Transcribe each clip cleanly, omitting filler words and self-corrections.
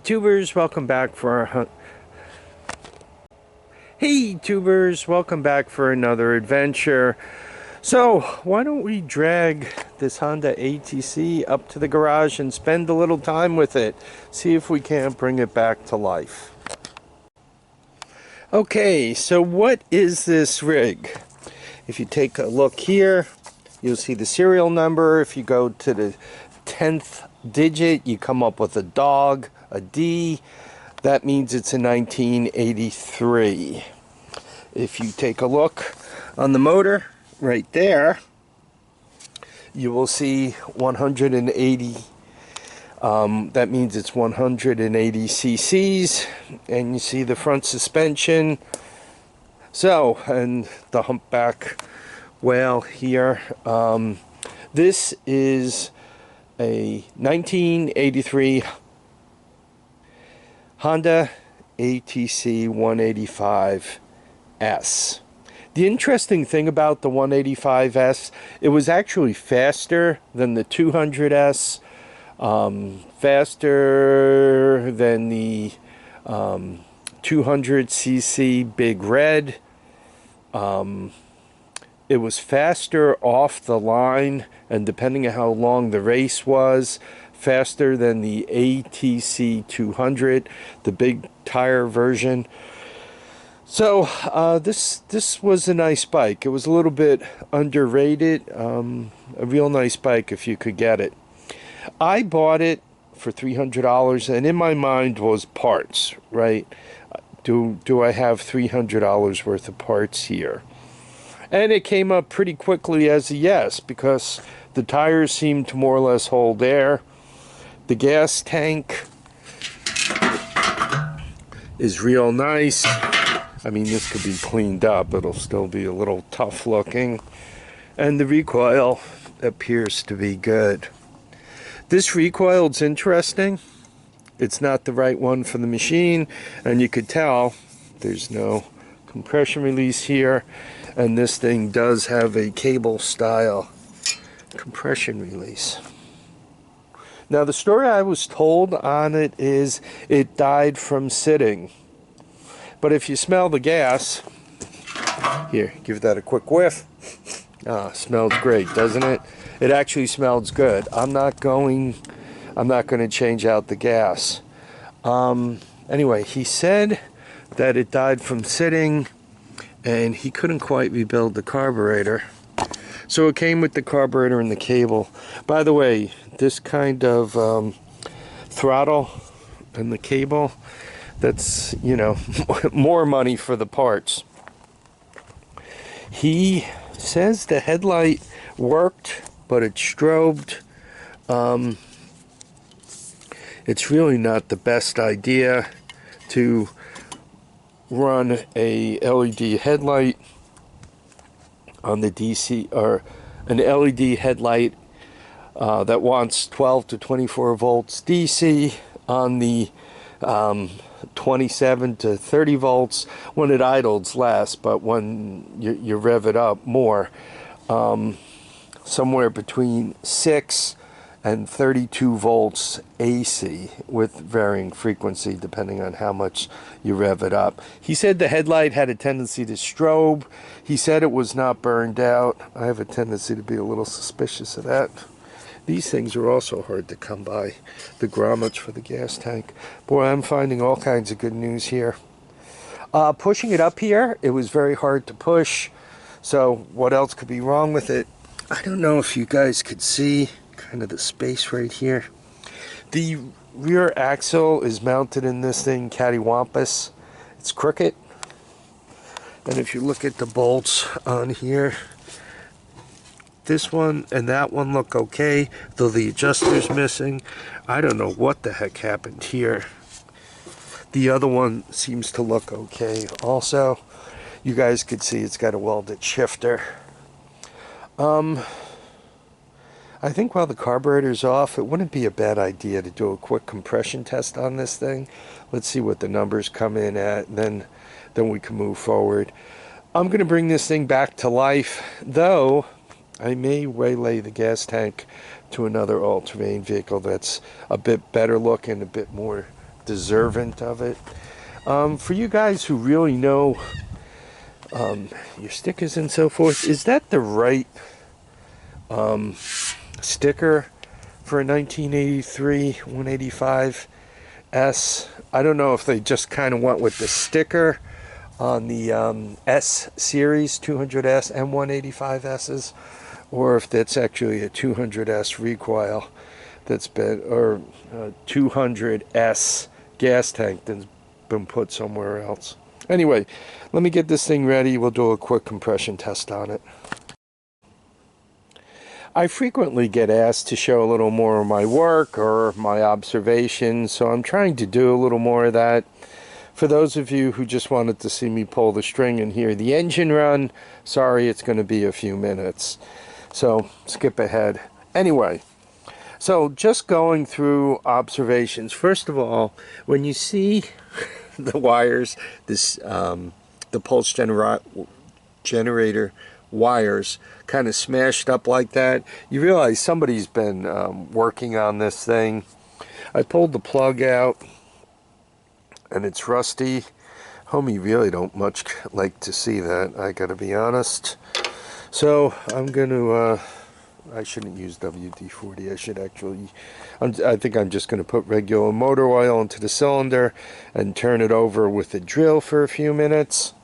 Tubers, welcome back for another adventure. So why don't we drag this Honda ATC up to the garage and spend a little time with it, see if we can't bring it back to life. Okay, so what is this rig? If you take a look here, you'll see the serial number. If you go to the 10th digit, you come up with a dog, a D. That means it's a 1983. If you take a look on the motor right there, you will see 180. That means it's 180 cc's, and you see the front suspension. So, and the humpback whale here. This is a 1983 Honda ATC185S. The interesting thing about the 185S, it was actually faster than the 200S, faster than the 200cc Big Red. It was faster off the line, and depending on how long the race was, faster than the ATC200, the big tire version. So this was a nice bike. It was a little bit underrated. A real nice bike if you could get it. I bought it for $300, and in my mind was parts, right? Do I have $300 worth of parts here? And it came up pretty quickly as a yes, because the tires seemed to more or less hold air. The gas tank is real nice. I mean, this could be cleaned up. It'll still be a little tough looking. And the recoil appears to be good. This recoil is interesting. It's not the right one for the machine, and you could tell there's no compression release here, and this thing does have a cable style compression release. Now, the story I was told on it is it died from sitting. But if you smell the gas, here, give that a quick whiff. Ah, smells great, doesn't it? It actually smells good. I'm not going to change out the gas. Anyway, he said that it died from sitting, and he couldn't quite rebuild the carburetor. So it came with the carburetor and the cable. By the way, this kind of throttle and the cable, that's, you know, more money for the parts. He says the headlight worked, but it strobed. It's really not the best idea to run a LED headlight on the DC, or an LED headlight that wants 12 to 24 volts DC on the 27 to 30 volts when it idles less, but when you rev it up more, somewhere between 6 and 32 volts AC with varying frequency depending on how much you rev it up. He said the headlight had a tendency to strobe. He said it was not burned out. I have a tendency to be a little suspicious of that. These things are also hard to come by, the grommets for the gas tank. Boy, I'm finding all kinds of good news here. Pushing it up here, it was very hard to push. So what else could be wrong with it? I don't know if you guys could see kind of the space right here. The rear axle is mounted in this thing cattywampus. It's crooked. And if you look at the bolts on here, this one and that one look okay, though the adjuster's missing. I don't know what the heck happened here. The other one seems to look okay also. You guys could see it's got a welded shifter. I think while the carburetor's off, it wouldn't be a bad idea to do a quick compression test on this thing. Let's see what the numbers come in at, and then we can move forward. I'm going to bring this thing back to life, though I may waylay the gas tank to another all-terrain vehicle that's a bit better looking, a bit more deserving of it. For you guys who really know your stickers and so forth, is that the right sticker for a 1983 185S? I don't know if they just kind of went with the sticker on the S series 200S and 185Ss, or if that's actually a 200S recoil that's been, or 200S gas tank that's been put somewhere else. Anyway, let me get this thing ready. We'll do a quick compression test on it. I frequently get asked to show a little more of my work or my observations, so I'm trying to do a little more of that. For those of you who just wanted to see me pull the string and hear the engine run, sorry, it's going to be a few minutes. So skip ahead. Anyway, so just going through observations. First of all, when you see the wires, this the pulse generator wires kind of smashed up like that, you realize somebody's been working on this thing. I pulled the plug out and it's rusty. Homie really don't much like to see that, I gotta be honest. So I'm gonna I shouldn't use WD-40. I should actually, I think I'm just going to put regular motor oil into the cylinder and turn it over with a drill for a few minutes.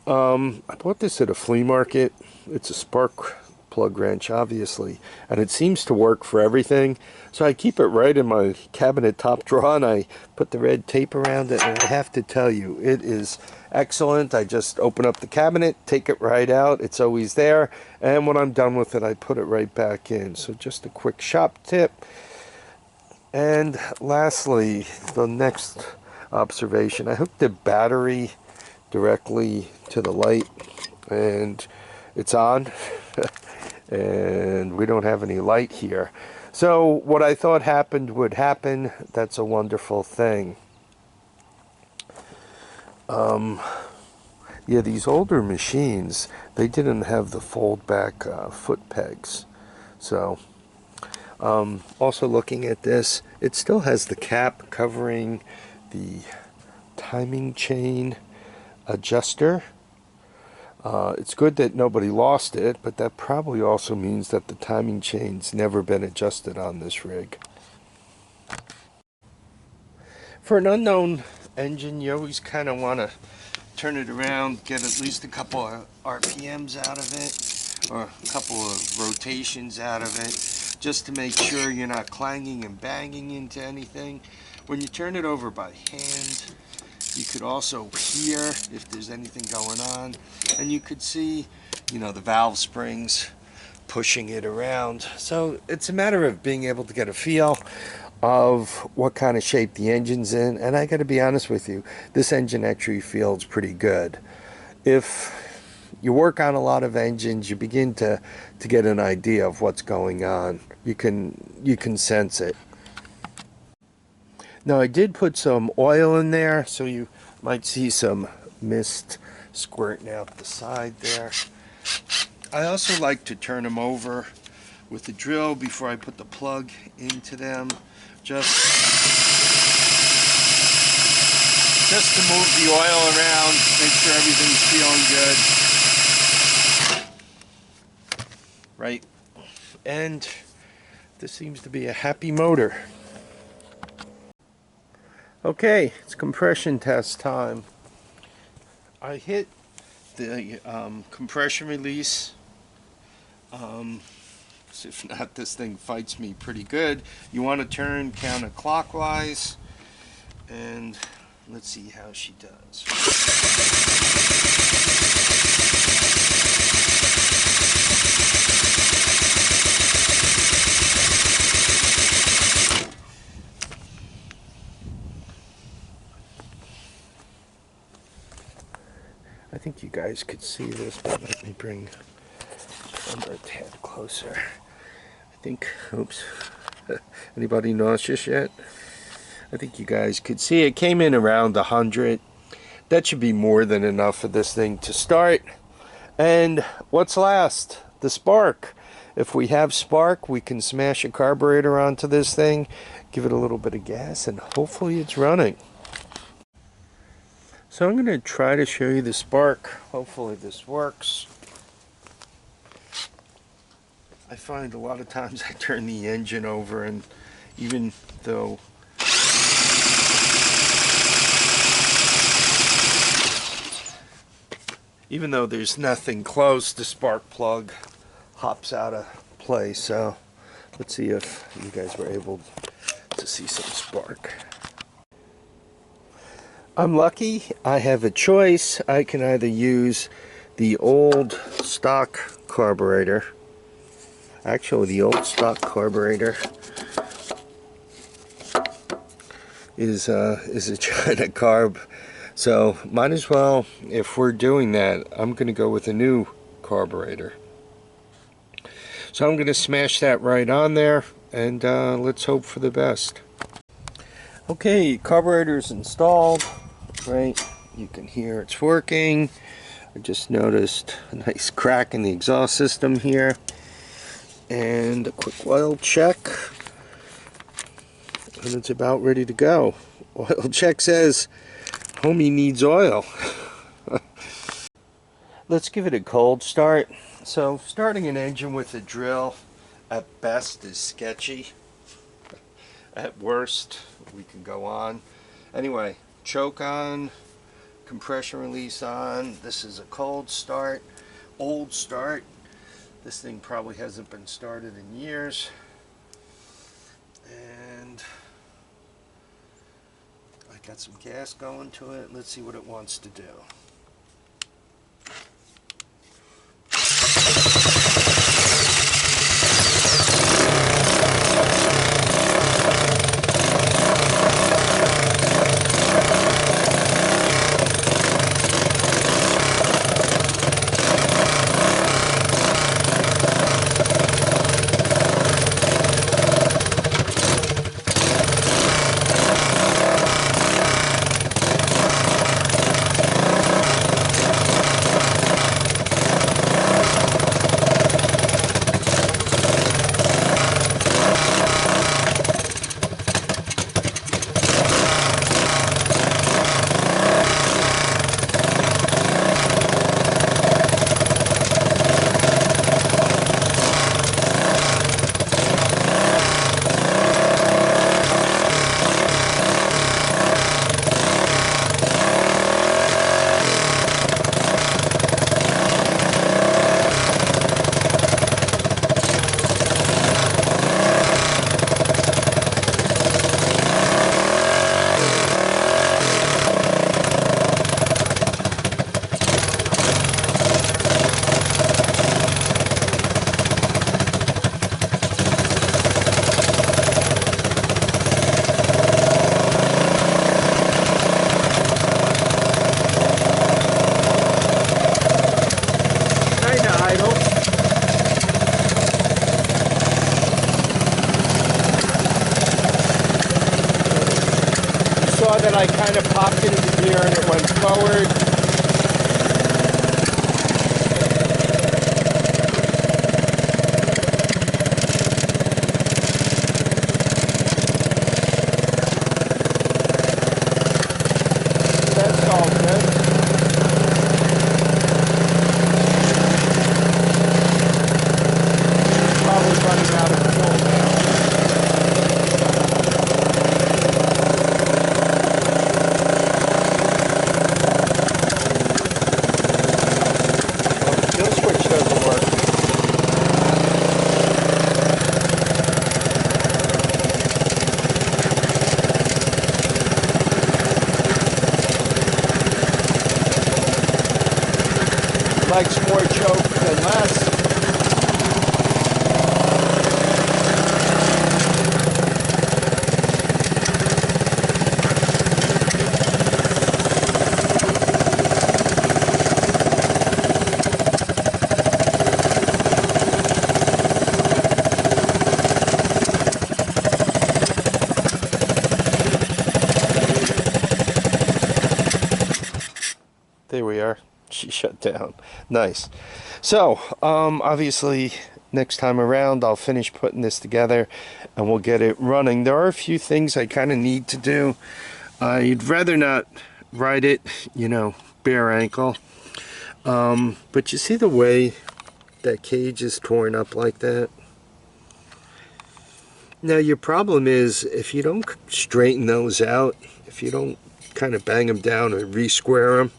I bought this at a flea market. It's a spark plug wrench, obviously, and it seems to work for everything. So I keep it right in my cabinet top drawer, and I put the red tape around it, and I have to tell you, it is excellent. I just open up the cabinet, take it right out, it's always there, and when I'm done with it, I put it right back in. So just a quick shop tip. And lastly, the next observation, I hooked the battery directly to the light, and it's on. And we don't have any light here. So what I thought happened would happen. That's a wonderful thing. Yeah, these older machines, they didn't have the fold back foot pegs. So also looking at this, it still has the cap covering the timing chain adjuster. It's good that nobody lost it, but that probably also means that the timing chain's never been adjusted on this rig. For an unknown engine, you always kind of want to turn it around, get at least a couple of RPMs out of it, or a couple of rotations out of it, just to make sure you're not clanging and banging into anything. When you turn it over by hand, you could also hear if there's anything going on, and you could see, you know, the valve springs pushing it around. So it's a matter of being able to get a feel of what kind of shape the engine's in, and I gotta be honest with you, this engine actually feels pretty good. If you work on a lot of engines, you begin to get an idea of what's going on. You can sense it. Now I did put some oil in there, so you might see some mist squirting out the side there. I also like to turn them over with the drill before I put the plug into them, just to move the oil around, make sure everything's feeling good. Right, and this seems to be a happy motor. Okay, it's compression test time. I hit the compression release. If not, this thing fights me pretty good. You want to turn counterclockwise, and let's see how she does. I think you guys could see this, but let me bring a tad closer. I think, oops, anybody nauseous yet? I think you guys could see it came in around 100. That should be more than enough for this thing to start. And what's last? The spark. If we have spark, we can smash a carburetor onto this thing, give it a little bit of gas, and hopefully it's running. So I'm going to try to show you the spark. Hopefully this works. I find a lot of times I turn the engine over, and even though there's nothing close, the spark plug hops out of place. So let's see if you guys were able to see some spark. I'm lucky. I have a choice. I can either use the old stock carburetor. Actually, the old stock carburetor is a China carb. So might as well, if we're doing that, I'm going to go with a new carburetor. So I'm going to smash that right on there, and let's hope for the best. Okay, carburetor's installed. Right, you can hear it's working. I just noticed a nice crack in the exhaust system here. And a quick oil check. And it's about ready to go. Oil check says, homie needs oil. Let's give it a cold start. So starting an engine with a drill at best is sketchy. At worst, we can go on. Anyway, choke on, compression release on. This is a cold start, old start. This thing probably hasn't been started in years. And I got some gas going to it. Let's see what it wants to do. That I kind of popped it into gear and it went forward. That's all good. Probably running out of fuel now. Likes more choke than less. There we are. She shut down. Nice. So, obviously, next time around I'll finish putting this together and we'll get it running. There are a few things I kind of need to do. I'd rather not ride it, you know, bare ankle. But you see the way that cage is torn up like that? Now your problem is if you don't straighten those out, if you don't kind of bang them down or re-square them,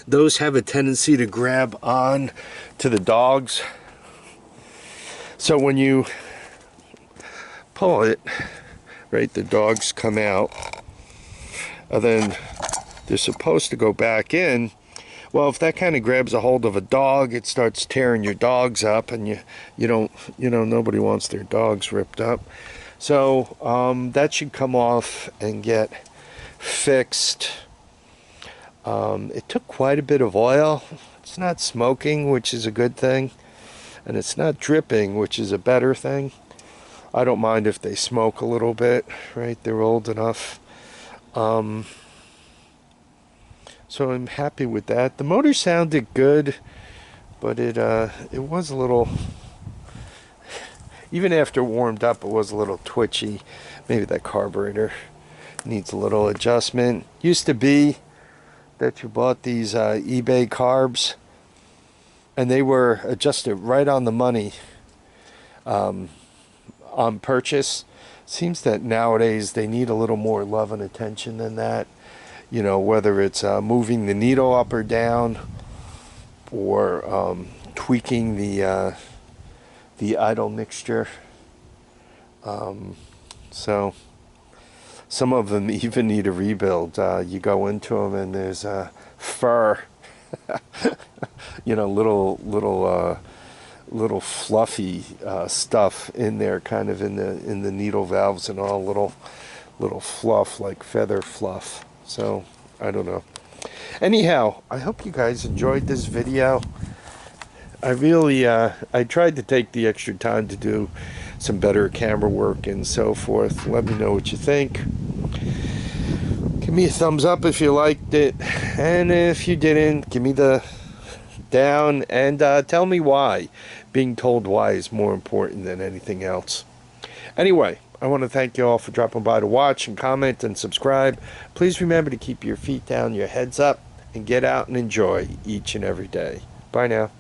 those have a tendency to grab on to the dogs. So when you pull it, right, the dogs come out, and then they're supposed to go back in. Well, if that kind of grabs a hold of a dog, it starts tearing your dogs up, and you don't, you know, nobody wants their dogs ripped up. So that should come off and get fixed. It took quite a bit of oil. It's not smoking, which is a good thing, and it's not dripping, which is a better thing. I don't mind if they smoke a little bit, right? They're old enough. So I'm happy with that. The motor sounded good, but it was a little, even after warmed up, it was a little twitchy. Maybe that carburetor needs a little adjustment. Used to be that you bought these eBay carbs and they were adjusted right on the money on purchase. Seems that nowadays they need a little more love and attention than that. You know, whether it's moving the needle up or down, or tweaking the idle mixture. So some of them even need a rebuild. You go into them and there's fur, you know, little fluffy stuff in there, kind of in the needle valves and all, little fluff, like feather fluff. So I don't know. Anyhow, I hope you guys enjoyed this video. I really I tried to take the extra time to do some better camera work and so forth. Let me know what you think. Give me a thumbs up if you liked it, and if you didn't, give me the down, and tell me why. Being told why is more important than anything else. Anyway, I want to thank you all for dropping by to watch and comment and subscribe. Please remember to keep your feet down, your heads up, and get out and enjoy each and every day. Bye now.